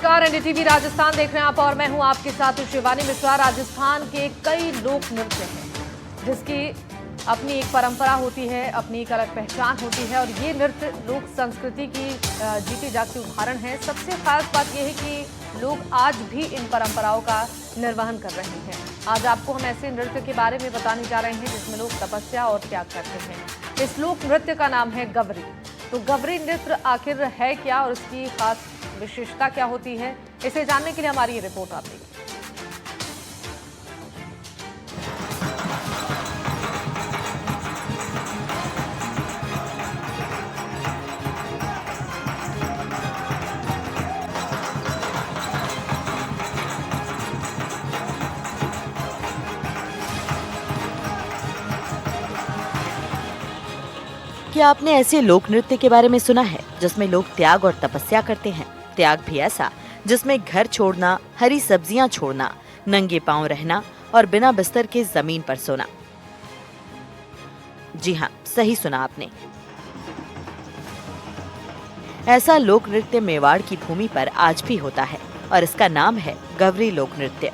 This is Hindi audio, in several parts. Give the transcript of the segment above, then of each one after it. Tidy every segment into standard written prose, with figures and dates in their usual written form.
नमस्कार, एनडीटीवी राजस्थान देख रहे हैं आप और मैं हूं आपके साथ शिवानी मिश्रा। राजस्थान के कई लोक नृत्य हैं जिसकी अपनी एक परंपरा होती है, अपनी एक अलग पहचान होती है और ये नृत्य लोक संस्कृति की जीती जागती उदाहरण है। सबसे खास बात यह है कि लोग आज भी इन परंपराओं का निर्वहन कर रहे हैं। आज आपको हम ऐसे नृत्य के बारे में बताने जा रहे हैं जिसमें लोग तपस्या और त्याग करते हैं। इस लोक नृत्य का नाम है गवरी। तो गवरी नृत्य आखिर है क्या और उसकी खास विशेषता क्या होती है, इसे जानने के लिए हमारी ये रिपोर्ट आप देखिए। क्या आपने ऐसे लोक नृत्य के बारे में सुना है जिसमें लोग त्याग और तपस्या करते हैं? त्याग भी ऐसा जिसमें घर छोड़ना, हरी सब्जियां छोड़ना, नंगे पांव रहना और बिना बिस्तर के जमीन पर सोना। जी हाँ, सही सुना आपने। ऐसा लोक नृत्य मेवाड़ की भूमि पर आज भी होता है और इसका नाम है गवरी लोक नृत्य।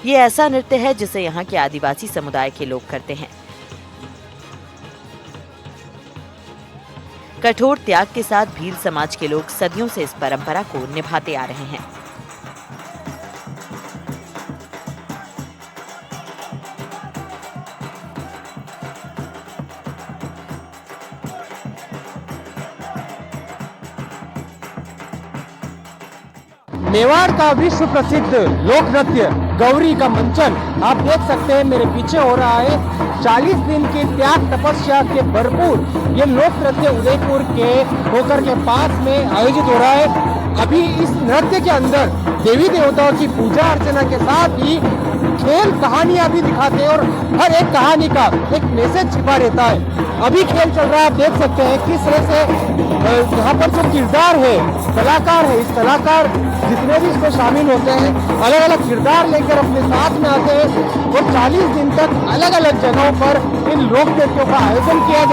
ये ऐसा नृत्य है जिसे यहाँ के आदिवासी समुदाय के लोग करते हैं। कठोर त्याग के साथ भील समाज के लोग सदियों से इस परंपरा को निभाते आ रहे हैं। मेवाड़ का विश्व प्रसिद्ध लोक नृत्य गौरी का मंचन आप देख सकते हैं मेरे पीछे हो रहा है। 40 दिन की त्याग तपस्या के भरपूर ये लोक नृत्य उदयपुर के होकर के पास में आयोजित हो रहा है। अभी इस नृत्य के अंदर देवी देवताओं की पूजा अर्चना के साथ ही खेल कहानियां भी दिखाते हैं और हर एक कहानी का एक मैसेज छिपा रहता है। अभी खेल चल रहा है, आप देख सकते हैं किस तरह से यहाँ पर जो किरदार है, कलाकार है, इस कलाकार जितने भी इसमें शामिल होते हैं अलग अलग किरदार लेकर अपने साथ में आते हैं और 40 दिन तक अलग अलग जगहों पर इन लोक नृत्यों का आयोजन किया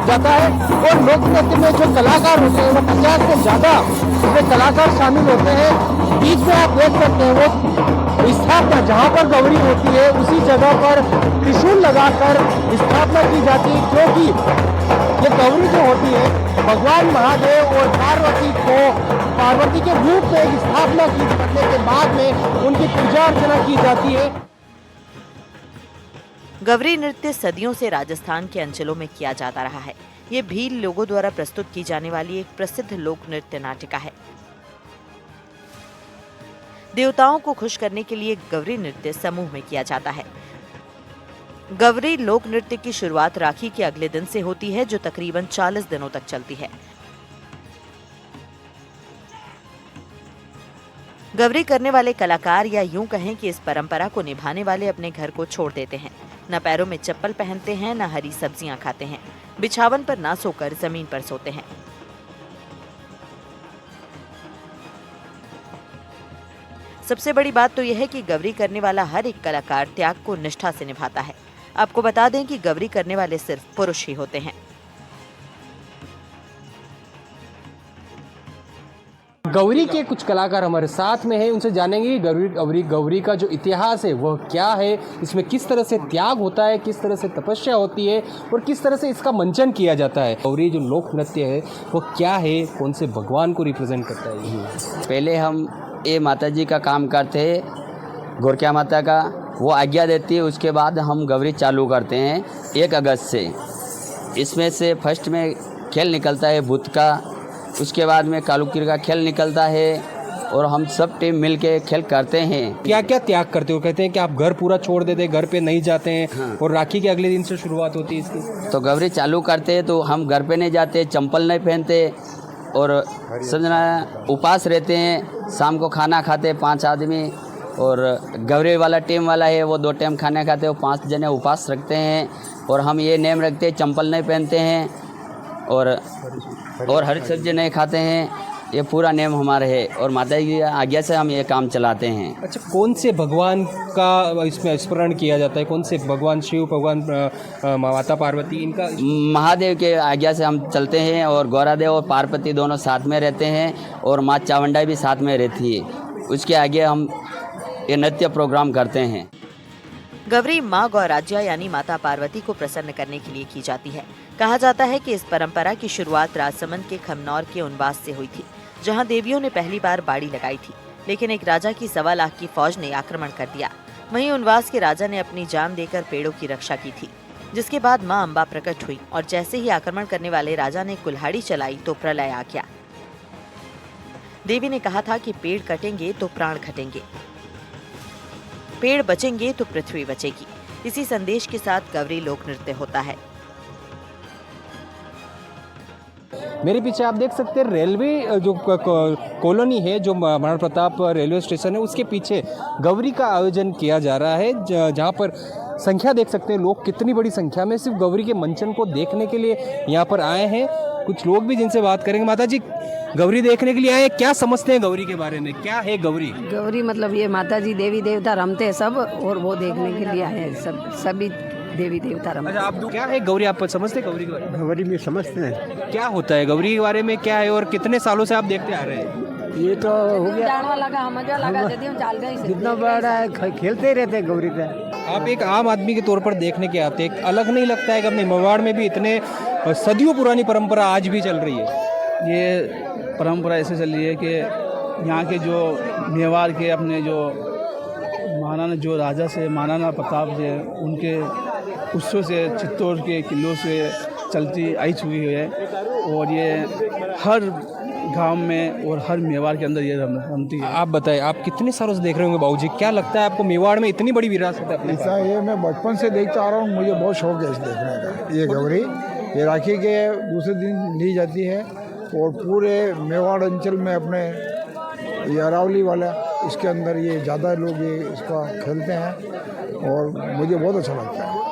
जाता है और लोक नृत्य में जो कलाकार होते हैं वो 50 से ज्यादा इसमें कलाकार शामिल होते हैं। बीच में आप देख सकते हैं वो स्थापना जहाँ पर गौरी होती है उसी जगह पर त्रिशूल लगाकर स्थापना की जाती है, क्योंकि ये गौरी जो होती है भगवान महादेव और पार्वती के रूप में एक स्थापना की करने के बाद में उनकी पूजा अर्चना की जाती है। गवरी नृत्य सदियों से राजस्थान के अंचलों में किया जाता रहा है। ये भील लोगों द्वारा प्रस्तुत की जाने वाली एक प्रसिद्ध लोक नृत्य नाटिका है। देवताओं को खुश करने के लिए गवरी नृत्य समूह में किया जाता है। गवरी लोक नृत्य की शुरुआत राखी के अगले दिन से होती है, जो तकरीबन 40 दिनों तक चलती है। गवरी करने वाले कलाकार या यूं कहें कि इस परंपरा को निभाने वाले अपने घर को छोड़ देते हैं। न पैरों में चप्पल पहनते हैं, न हरी सब्जियां खाते हैं, बिछावन पर ना सोकर जमीन पर सोते हैं। सबसे बड़ी बात तो यह है कि गवरी करने वाला हर एक कलाकार त्याग को निष्ठा से निभाता है। आपको बता दें कि गवरी करने वाले सिर्फ पुरुष ही होते हैं। गौरी के कुछ कलाकार हमारे साथ में हैं, उनसे जानेंगे कि गौरी का जो इतिहास है वह क्या है, इसमें किस तरह से त्याग होता है, किस तरह से तपस्या होती है और किस तरह से इसका मंचन किया जाता है। गौरी जो लोक नृत्य है वो क्या है, कौन से भगवान को रिप्रेजेंट करता है? पहले हम ये माता जी का काम करते हैं, गोरखिया माता का, वो आज्ञा देती है। उसके बाद हम गौरी चालू करते हैं 1 अगस्त से। इसमें से फर्स्ट में खेल निकलता है भूत का, उसके बाद में कालुकीर का खेल निकलता है और हम सब टीम मिल के खेल करते हैं। क्या क्या त्याग करते हो? कहते हैं कि आप घर पूरा छोड़ देते, घर पे नहीं जाते हैं। हाँ। और राखी के अगले दिन से शुरुआत होती है इसकी। तो गौरी चालू करते हैं तो हम घर पे नहीं जाते, चंपल नहीं पहनते और समझना उपास रहते हैं। शाम को खाना खाते 5 आदमी और गौरी वाला टीम वाला है वो 2 टाइम खाना खाते हैं, वो 5 जने उपास रखते हैं। और हम ये नेम रखते हैं, चंपल नहीं पहनते हैं और हरी सब्जी नहीं खाते हैं। ये पूरा नेम हमारा है और माता जी की आज्ञा से हम ये काम चलाते हैं। अच्छा, कौन से भगवान का इसमें स्मरण किया जाता है? कौन से भगवान शिव, भगवान माता पार्वती, इनका? महादेव के आज्ञा से हम चलते हैं और गौरादेव और पार्वती दोनों साथ में रहते हैं और माँ चामुंडा भी साथ में रहती है। उसके आगे हम ये नृत्य प्रोग्राम करते हैं। गौरी माँ गौराज्या यानी माता पार्वती को प्रसन्न करने के लिए की जाती है। कहा जाता है कि इस परंपरा की शुरुआत राजसमंद के खमनौर के उनवास से हुई थी, जहां देवियों ने पहली बार बाड़ी लगाई थी, लेकिन एक राजा की 1.25 लाख की फौज ने आक्रमण कर दिया। वहीं उनवास के राजा ने अपनी जान देकर पेड़ों की रक्षा की थी, जिसके बाद मां अम्बा प्रकट हुई और जैसे ही आक्रमण करने वाले राजा ने कुल्हाड़ी चलाई तो प्रलय आ गया। देवी ने कहा था कि पेड़ कटेंगे तो प्राण घटेंगे, पेड़ बचेंगे तो पृथ्वी बचेगी। इसी संदेश के साथ गौरी लोक नृत्य होता है। मेरे पीछे आप देख सकते हैं रेलवे जो कॉलोनी है, जो महाराणा प्रताप रेलवे स्टेशन है, उसके पीछे गौरी का आयोजन किया जा रहा है, जहाँ पर संख्या देख सकते हैं लोग कितनी बड़ी संख्या में सिर्फ गौरी के मंचन को देखने के लिए यहाँ पर आए हैं। कुछ लोग भी जिनसे बात करेंगे। माता जी, गौरी देखने के लिए आए, क्या समझते हैं गौरी के बारे में? क्या है गौरी? गौरी मतलब ये माता जी देवी देवता रमते हैं सब, और वो देखने के लिए आए हैं सभी देवी देवता रमते। अच्छा, आप क्या है गौरी, आप समझते हैं गौरी के बारे में? गौरी में समझते हैं क्या होता है गौरी के बारे में, क्या है और कितने सालों से आप देखते आ रहे हैं? ये तो हो गया जितना बड़ा है, खेलते ही रहते हैं गौरी का। आप एक आम आदमी के तौर पर देखने के आते हैं, अलग नहीं लगता है कि अपने मेवाड़ में भी इतने सदियों पुरानी परंपरा आज भी चल रही है? ये परंपरा ऐसे चल रही है कि यहाँ के जो मेवाड़ के अपने जो महाराणा जो राजा से महाराणा प्रताप से उनके उत्सव से चित्तौड़ के किलों से चलती आई चुकी है, और ये हर गांव में और हर मेवाड़ के अंदर ये रमती है। आप बताएं, आप कितने सालों से देख रहे होंगे बाबूजी, क्या लगता है आपको मेवाड़ में इतनी बड़ी विरासत है अपने? ऐसा ये मैं बचपन से देखता आ रहा हूँ, मुझे बहुत शौक है इस देखने का। ये गौरी ये राखी के दूसरे दिन ली जाती है और पूरे मेवाड़ अंचल में अपने ये अरावली वाला इसके अंदर ये ज़्यादा लोग ये इसका खेलते हैं और मुझे बहुत अच्छा लगता है।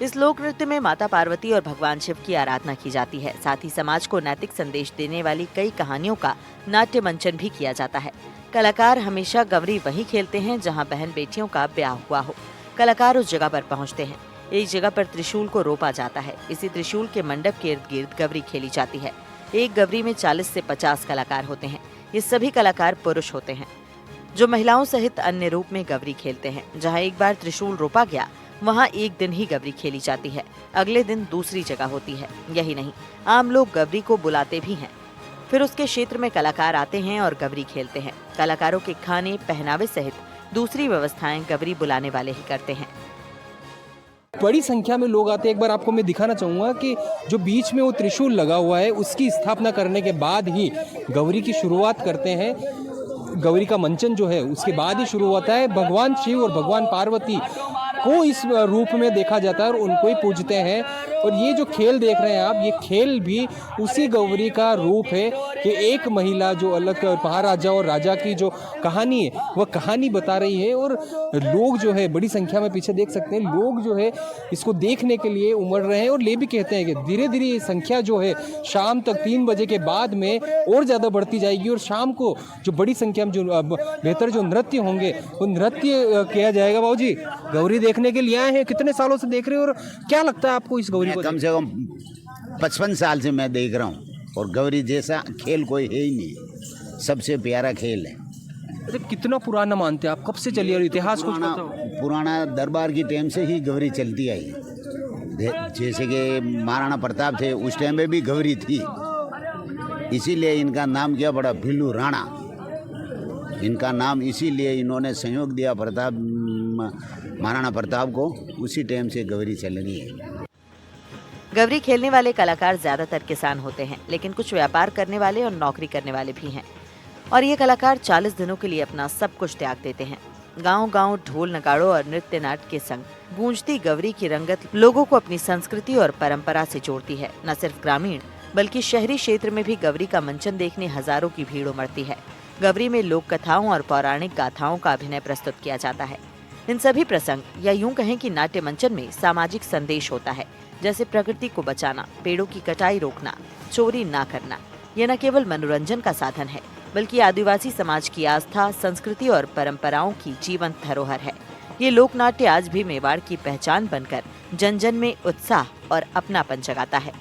इस लोक नृत्य में माता पार्वती और भगवान शिव की आराधना की जाती है। साथ ही समाज को नैतिक संदेश देने वाली कई कहानियों का नाट्य मंचन भी किया जाता है। कलाकार हमेशा गौरी वहीं खेलते हैं जहां बहन बेटियों का ब्याह हुआ हो। कलाकार उस जगह पर पहुंचते हैं। एक जगह पर त्रिशूल को रोपा जाता है। इसी त्रिशूल के मंडप के इर्द गिर्द गौरी खेली जाती है। एक गौरी में 40 से 50 कलाकार होते हैं। ये सभी कलाकार पुरुष होते हैं, जो महिलाओं सहित अन्य रूप में गौरी खेलते हैं। जहाँ एक बार त्रिशूल रोपा गया, वहाँ एक दिन ही गौरी खेली जाती है, अगले दिन दूसरी जगह होती है। यही नहीं, आम लोग गौरी को बुलाते भी हैं। फिर उसके क्षेत्र में कलाकार आते हैं और गौरी खेलते हैं। कलाकारों के खाने पहनावे सहित दूसरी व्यवस्थाएं गौरी बुलाने वाले ही करते हैं। बड़ी संख्या में लोग आते हैं। एक बार आपको मैं दिखाना चाहूँगा कि जो बीच में वो त्रिशूल लगा हुआ है, उसकी स्थापना करने के बाद ही गौरी की शुरुआत करते हैं। गौरी का मंचन जो है उसके बाद ही शुरू होता है। भगवान शिव और भगवान पार्वती को इस रूप में देखा जाता है और उनको ही पूजते हैं। और ये जो खेल देख रहे हैं आप, ये खेल भी उसी गौरी का रूप है कि एक महिला जो अलग महाराजा और राजा की जो कहानी है वह कहानी बता रही है। और लोग जो है बड़ी संख्या में पीछे देख सकते हैं, लोग जो है इसको देखने के लिए उमड़ रहे हैं। और ले भी कहते हैं कि धीरे धीरे ये संख्या जो है शाम तक 3 बजे के बाद में और ज़्यादा बढ़ती जाएगी। और शाम को जो बड़ी संख्या में जो बेहतर जो नृत्य होंगे वो नृत्य किया जाएगा। बाबूजी, गौरी देखने के लिए आए हैं, कितने सालों से देख रहे हो और क्या लगता है आपको इस गौरी को? कम से कम 55 साल से मैं देख रहा हूँ और गौरी जैसा खेल कोई है ही नहीं, सबसे प्यारा खेल है। अरे कितना पुराना मानते हैं आप, कब से चली आ रही? इतिहास कुछ पता हो? पुराना दरबार की टाइम से ही गौरी चलती आई। जैसे कि महाराणा प्रताप थे उस टाइम में भी गौरी थी, इसीलिए इनका नाम क्या पड़ा, भिल्लू राणा। इनका नाम इसीलिए इन्होंने संयोग दिया प्रताप महाराणा प्रताप को, उसी टाइम से गौरी चल रही है। गौरी खेलने वाले कलाकार ज्यादातर किसान होते हैं, लेकिन कुछ व्यापार करने वाले और नौकरी करने वाले भी हैं। और ये कलाकार 40 दिनों के लिए अपना सब कुछ त्याग देते हैं। गांव-गांव ढोल नगाड़ों और नृत्य नाट्य के संग गूंजती गौरी की रंगत लोगों को अपनी संस्कृति और परंपरा से जोड़ती है। न सिर्फ ग्रामीण बल्कि शहरी क्षेत्र में भी गौरी का मंचन देखने हजारों की भीड़ उमड़ती है। गौरी में लोक कथाओं और पौराणिक गाथाओं का अभिनय प्रस्तुत किया जाता है। इन सभी प्रसंग या यूं कहें कि नाट्य मंचन में सामाजिक संदेश होता है, जैसे प्रकृति को बचाना, पेड़ों की कटाई रोकना, चोरी ना करना, ये न केवल मनोरंजन का साधन है, बल्कि आदिवासी समाज की आस्था, संस्कृति और परंपराओं की जीवंत धरोहर है। ये लोक नाट्य आज भी मेवाड़ की पहचान बनकर जन जन में उत्साह और अपनापन जगाता है।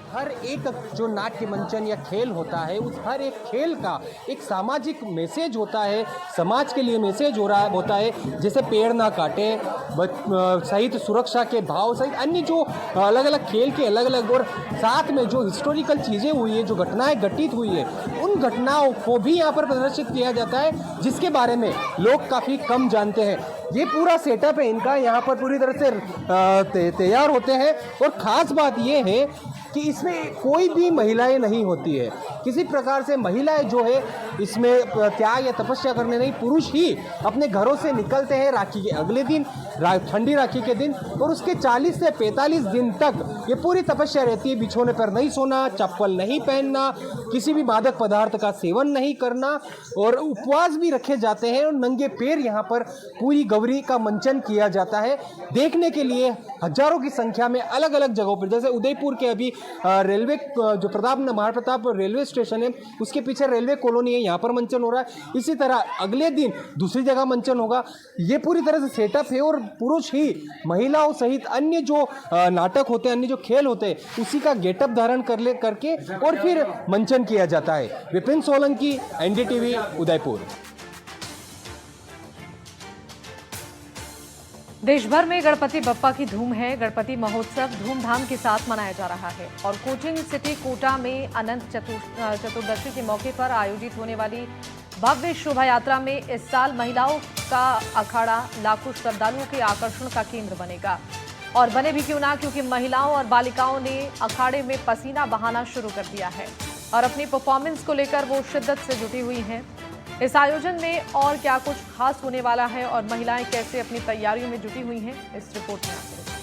हर एक जो नाट्य मंचन या खेल होता है, उस हर एक खेल का एक सामाजिक मैसेज होता है, समाज के लिए मैसेज होता है। जैसे पेड़ ना काटें सहित सुरक्षा के भाव सहित अन्य जो अलग अलग खेल के अलग अलग और साथ में जो हिस्टोरिकल चीज़ें हुई है, जो घटनाएं घटित हुई है, उन घटनाओं को भी यहाँ पर प्रदर्शित किया जाता है, जिसके बारे में लोग काफ़ी कम जानते हैं। ये पूरा सेटअप है इनका, यहाँ पर पूरी तरह से तैयार होते हैं। और ख़ास बात ये है कि इसमें कोई भी महिलाएं नहीं होती है, किसी प्रकार से महिलाएं जो है इसमें त्याग या तपस्या करने नहीं, पुरुष ही अपने घरों से निकलते हैं राखी के अगले दिन, ठंडी राखी के दिन, और उसके 40 से 45 दिन तक ये पूरी तपस्या रहती है। बिछौने पर नहीं सोना, चप्पल नहीं पहनना, किसी भी मादक पदार्थ का सेवन नहीं करना, और उपवास भी रखे जाते हैं। और नंगे पैर यहाँ पर पूरी गौरी का मंचन किया जाता है। देखने के लिए हजारों की संख्या में अलग अलग जगहों पर, जैसे उदयपुर के अभी रेलवे जो महाप्रताप रेलवे स्टेशन है, उसके पीछे रेलवे कॉलोनी है, यहाँ पर मंचन हो रहा है। इसी तरह अगले दिन दूसरी जगह मंचन होगा। ये पूरी तरह से सेटअप है और पुरुष ही महिलाओं सहित अन्य जो नाटक होते हैं, अन्य जो खेल होते हैं, उसी का गेटअप धारण करके और फिर मंचन किया जाता है। विपिन सोलंकी, एनडीटीवी, उदयपुर। देश भर में गणपति बप्पा की धूम है। गणपति महोत्सव धूमधाम के साथ मनाया जा रहा है और कोचिंग सिटी कोटा में अनंत चतुर्दशी के मौके पर आयोजित होने वाली भव्य शोभा यात्रा में इस साल महिलाओं का अखाड़ा लाखों श्रद्धालुओं के आकर्षण का केंद्र बनेगा। और बने भी क्यों ना, क्योंकि महिलाओं और बालिकाओं ने अखाड़े में पसीना बहाना शुरू कर दिया है और अपनी परफॉर्मेंस को लेकर वो शिद्दत से जुटी हुई हैं। इस आयोजन में और क्या कुछ खास होने वाला है और महिलाएं कैसे अपनी तैयारियों में जुटी हुई हैं, इस रिपोर्ट में आपको